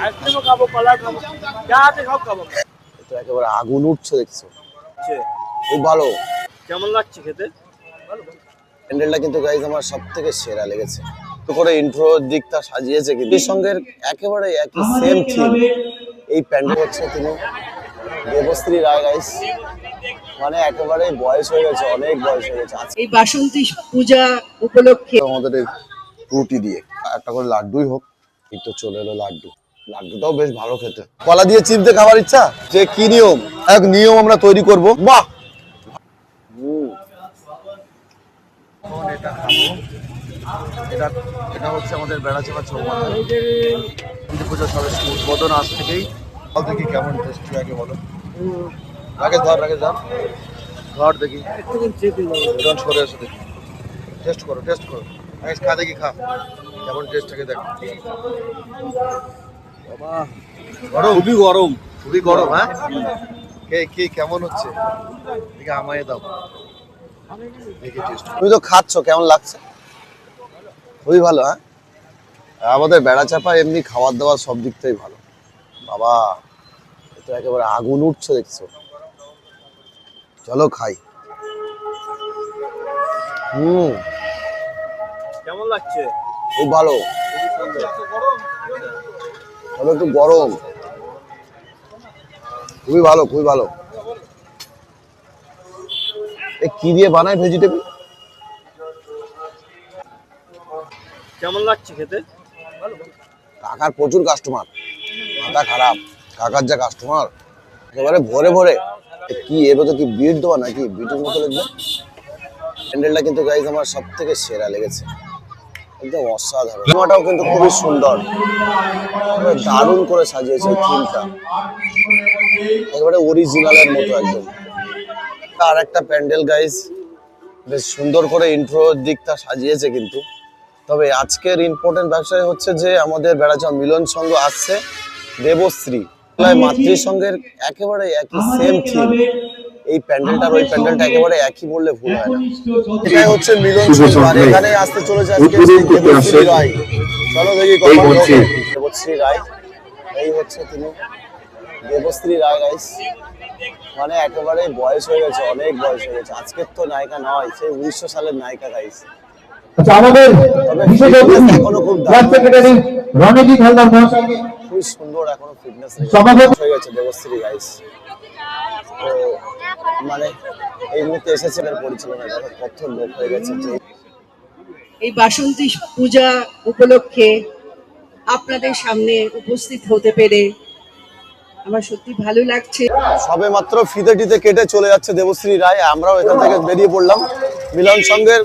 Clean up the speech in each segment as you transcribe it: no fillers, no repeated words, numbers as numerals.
আইসক্রিমও খাবো, কলা খাবো, যা আছে সব খাবো। তো একেবারে আগুন উঠছে দেখছো, খুব ভালো। কেমন লাগছে খেতে? প্যান্ডেলটা কিন্তু গাইজ আমার সব থেকে সেরা লেগেছে। তো করে ইন্ট্রো দিকটা সাজিয়েছে কিন্তু এর সঙ্গে একেবারে একই সেম থিম। এই প্যান্ডেল হচ্ছে তিনি দেবশ্রী রায় গাইজ, মানে একেবারে বয়স হয়ে গেছে, অনেক বয়স হয়ে গেছে। এই বাসন্তী পূজা উপলক্ষে আমাদের এই রুটি দিয়ে একটা করে লাড্ডুই হোক। এই তো চলে এলো লাড্ডু, লাড্ডুটাও বেশ ভালো খেতে। কলা দিয়ে চিপ দিয়ে খাবার ইচ্ছা, যে কি নিয়ম, এক নিয়ম আমরা তৈরি করব। বাহ, এটা হচ্ছে আমাদের বেড়াচাপা চৌমাথা পুজো সবে উদ্বোধন আজ থেকেই। দেখি কেমন টেস্টি আগে বলো, আগে ধর ধর দেখি, সরে এসে দেখি, টেস্ট করো খা দেখি, খা কেমন টেস্ট থাকে দেখ। গরম, খুবই গরম। হ্যাঁ, কে কেমন হচ্ছে দেখে আমায় দাও, দেখি টেস্ট। তুমি তো খাচ্ছ, কেমন লাগছে? খুবই ভালো। হ্যাঁ, আমাদের বেড়াচাপা এমনি খাবার দাবার সব দিক থেকেই ভালো। বাবা, তো একেবারে আগুন উঠছে দেখছো, চলো খাই। কেমন লাগছে? খুব ভালো, তবে একটু গরম। খুবই ভালো। এ কি দিয়ে বানায় ভেজিটেবল? কেমন লাগছে খেতে? কাকার প্রচুর কাস্টমার, মাথা খারাপ। কাকার যা কাস্টমার, একেবারে ভরে। কি এবার তো কি বিট দেওয়া নাকি বিটের মতো লাগবে। প্যান্ডেলটা কিন্তু গাইজ আমার সব থেকে সেরা লেগেছে, একদম অসাধারণ। সিনেমাটাও কিন্তু খুবই সুন্দর, দারুণ করে সাজিয়েছে থিমটা, একেবারে অরিজিনালের মতো একদম। আর একটা প্যান্ডেল গাইজ বেশ সুন্দর করে ইন্ট্রো দিকটা সাজিয়েছে কিন্তু। তবে আজকের ইম্পর্টেন্ট ব্যবসায় হচ্ছে যে আমাদের বেড়াচাপা মিলন সংঘ আসছে দেবশ্রী মাতৃসংঘের একেবারে একই সেম থিম। এই প্যান্ডেলটার ওই প্যান্ডেলটা একেবারে একই বললে ভুল হয় না। এটাই হচ্ছে মিলন সংঘ, আর এখানে আসতে চলেছে আজকে দেবশ্রী রায়। চলো দেখি দেবশ্রী রায়, এই হচ্ছে তিনি দেবশ্রী রায় গাইস, মানে একেবারে বয়স হয়ে গেছে, অনেক বয়স হয়ে গেছে। আজকের তো নায়িকা নয়, সেই 1900 সালের নায়িকা গাইস। আমাদের বিশেষ অতিথি ক্লাব সেক্রেটারি রণজিৎ হালদার মহাশয়কে খুব সুন্দর এখনো ফিটনেস হয়ে গেছে দেবশ্রী গাইস। তো মানে এই মুহূর্তে এসেছে এর পরিচালনা, দেখো কত লোক হয়ে গেছে। যে এই বাসন্তী পূজা উপলক্ষে আপনাদের সামনে উপস্থিত হতে পেরে আমার সত্যি ভালো লাগছে। সবে মাত্র ফিতে কেটে চলে যাচ্ছে দেবশ্রী রায়, আমরাও এখান থেকে বেরিয়ে পড়লাম মিলন সংঘের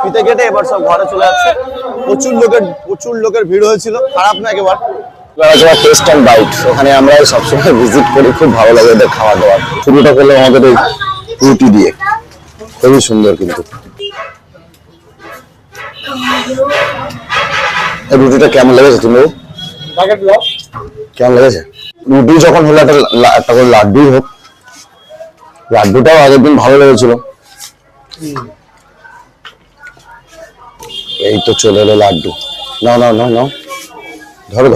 ফিতে কেটে। এবার সব ঘরে চলে যাচ্ছে। প্রচুর লোকের ভিড় হয়েছিল, খারাপ না একেবারে। টেস্ট অ্যান্ড বাইট, ওখানে আমরা সবসময় ভিজিট করি, খুব ভালো লাগে ওদের খাওয়া দাওয়া। শুরুটা করলাম আমাদের এই রুটি দিয়ে, খুবই সুন্দর কিন্তু। এই রুটিটা কেমন লেগেছে তুমি? কেমন লেগেছে? রুটি যখন হলো একটা করে লাড্ডুই হোক। লাড্ডুটাও আগের দিন ভালো লেগেছিল। এই তো চলে এলো লাড্ডু। নাও ধরো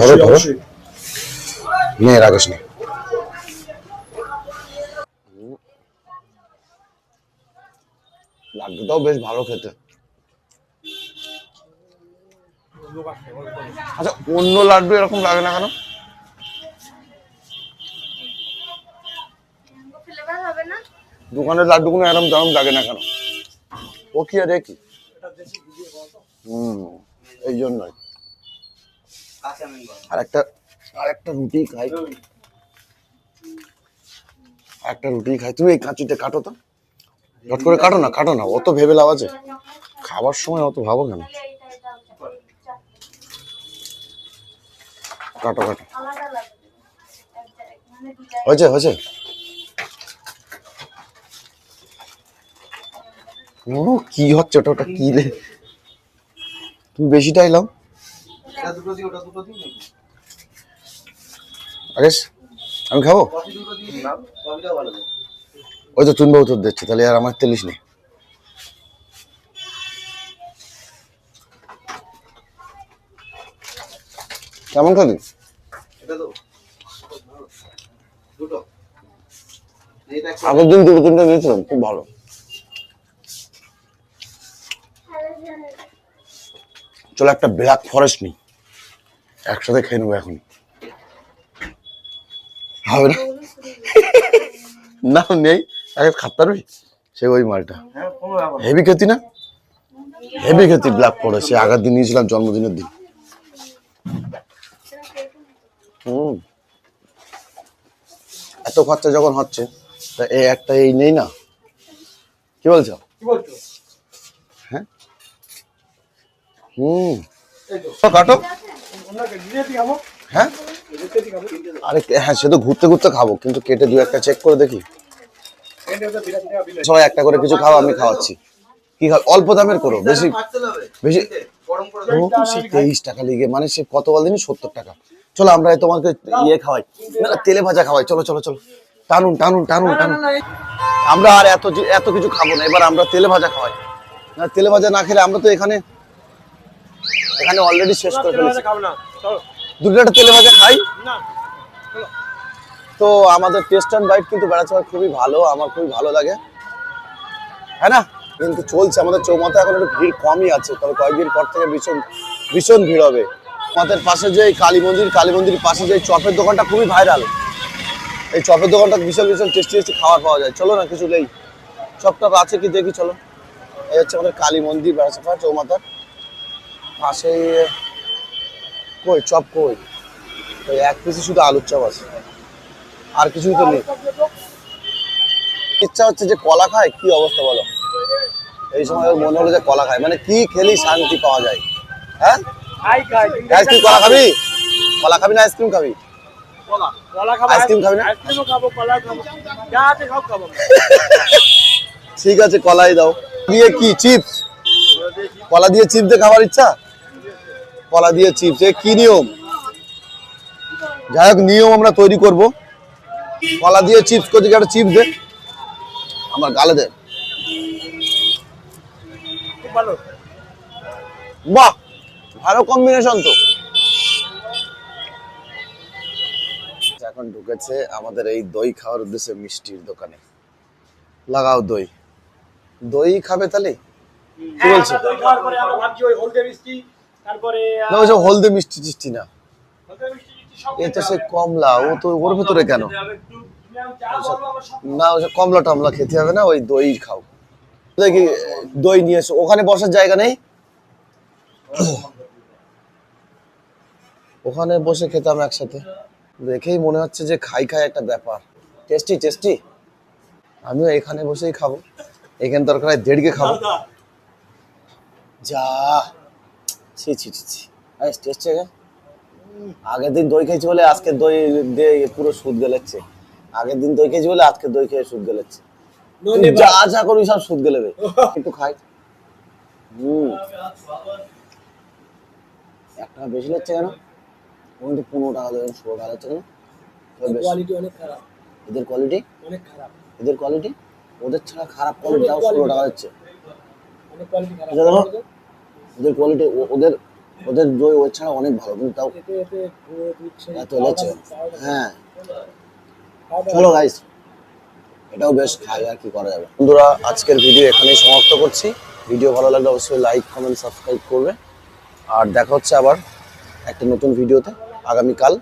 নিয়ে রাখিস না। লাড্ডুটাও বেশ ভালো খেতে। আচ্ছা, অন্য লাড্ডু এরকম লাগে না কেন? দোকানের লাড্ডু গুলো এরকম দারুণ লাগে না কেন? ও কি আর কি, এই জন্যই। আর একটা রুটি খাই, তুমি এই কাঁচিতে কাটো তো, হট করে কাটো না, অত ভেবে লাভ আছে? খাবার সময় অত ভাবো কেন? কাটো হয়েছে। কি হচ্ছে ওটা কি রে? তুমি বেশিটাই লাও। আমি খাবো, ওই তো তুমি উত্তর দিচ্ছে, তাহলে আর আমার তেলিস নেই। কেমন খাবি? আগের দিন দুটো তিনটা নিয়েছিলাম, খুব ভালো। চলো একটা ব্ল্যাক ফরেস্ট নিই, একসাথে খেয়ে নেবো এখন। হবে না? না নেই, আগে খাতে পারবি সে ওই মালটা। হেভি খেতি না, হেভি খেতি ব্ল্যাক ফরেস্ট। সে আগের দিন নিয়েছিলাম জন্মদিনের দিন। এত খরচা যখন হচ্ছে তা এই একটা এই নেই না, কি বলছো? হ্যাঁ কাটো। হ্যাঁ আরে হ্যাঁ, সে তো ঘুরতে ঘুরতে খাবো, কিন্তু কেটে দু একটা চেক করে দেখি। সবাই একটা করে কিছু খাও, আমি খাওয়াচ্ছি। কি খাও? অল্প দামের করো, বেশি বেশি। 23 টাকা লিগে, মানে সে কত বলদিনই 70 টাকা। চলো আমরা তোমাকে ইয়ে খাওয়াই, না তেলে ভাজা খাওয়াই। চলো চলো চলো, টানুন টানুন টানুন টানুন। আমরা আর এত কিছু খাবো না, এবার আমরা তেলে ভাজা খাওয়াই। না তেলে ভাজা না খেলে আমরা তো এখানে অলরেডি শেষ করে ফেলেছি। দুটো একটা তেলে ভাজা খাই না। তো আমাদের টেস্ট অ্যান্ড বাইট কিন্তু বেড়াচড়া খুবই ভালো, আমার খুবই ভালো লাগে, হ্যাঁ না? কিন্তু চলছে আমাদের চৌমাথা, এখন একটু ভিড় কমই আছে, তবে কয়েকদিন পর থেকে ভীষণ ভীষণ ভিড় হবে। আমাদের পাশে যে কালী মন্দির পাশে যে চপের দোকানটা খুবই ভাইরাল। এই চপের দোকানটা ভীষণ ভীষণ টেস্টি টেস্টি খাবার পাওয়া যায়। চলো না কিছু নেই, চপটা আছে কি দেখি। চলো, এই হচ্ছে আমাদের কালী মন্দির বেড়াচড়া চৌমাথার পাশে। কই চপ কই? ওই এক পিসি শুধু আলুর চপ আছে, আর কিছুই তো নেই। ইচ্ছা হচ্ছে যে কলা খায়, কি অবস্থা বলো? এই সময় মনে হলো যে কলা খায়, মানে কি খেলি শান্তি পাওয়া যায়। হ্যাঁ তুই কলা খাবি? কলা খাবি না আইসক্রিম খাবি? আইসক্রিম খাবি না? ঠিক আছে কলাই দাও। দিয়ে কি চিপস? কলা দিয়ে চিপস দিয়ে খাবার ইচ্ছা? কলা দিয়ে চিপস, এ কি নিয়ম? যাই হোক, নিয়ম আমরা তৈরি করব। কলা দিয়ে চিপস করতে একটা চিপস দে আমার গালে দে। বাহ, ভালো কম্বিনেশন তো। এখন ঢুকেছে আমাদের এই দই খাওয়ার উদ্দেশ্যে মিষ্টির দোকানে। লাগাও দই, দই খাবে তাহলে? কি বলছো? না ওইসব হলদে মিষ্টি টিষ্টি না, এ তো সে কমলা, ও তো ওর ভেতরে কেন? না ওইসব কমলা টমলা খেতে হবে না, ওই দই খাও। দেখি দই নিয়ে এসো, ওখানে বসার জায়গা নেই, ওখানে বসে খেতাম একসাথে। দেখেই মনে হচ্ছে যে খাই খাই একটা ব্যাপার। টেস্টি টেস্টি, আমিও এখানে বসেই খাবো, এখানে দরকার হয় দেড়কে খাবো। যা ছি ছি ছি, টেস্টি। আগের দিন দই খেয়েছি বলে আজকে দই দিয়ে পুরো সুদ গেলেছে। আগের দিন দই খেয়েছি বলে আজকে দই খেয়ে সুদ গেলেছে। যা যা করবি সব সুদ গেলেবে। একটু খাই। এক টাকা বেশি লাগছে কেন? ওখানে তো 15 টাকা দেবেন, 16 টাকা লাগছে কেন? কোয়ালিটি অনেক খারাপ। এদের কোয়ালিটি অনেক খারাপ। এদের কোয়ালিটি ওদের ছাড়া খারাপ কোয়ালিটি, তাও 16 টাকা হচ্ছে। অনেক কোয়ালিটি খারাপ। ওদের কোয়ালিটি ওদের দই ওই ছাড়া অনেক ভালো, কিন্তু তাও এত লেছে। হ্যাঁ চলো গাইস, এটাও বেশ খাই, আর কি করা যাবে। বন্ধুরা আজকের ভিডিও এখানেই সমাপ্ত করছি। ভিডিও ভালো লাগলে অবশ্যই লাইক কমেন্ট সাবস্ক্রাইব করবে, আর দেখা হচ্ছে আবার একটা নতুন ভিডিওতে আগামীকাল।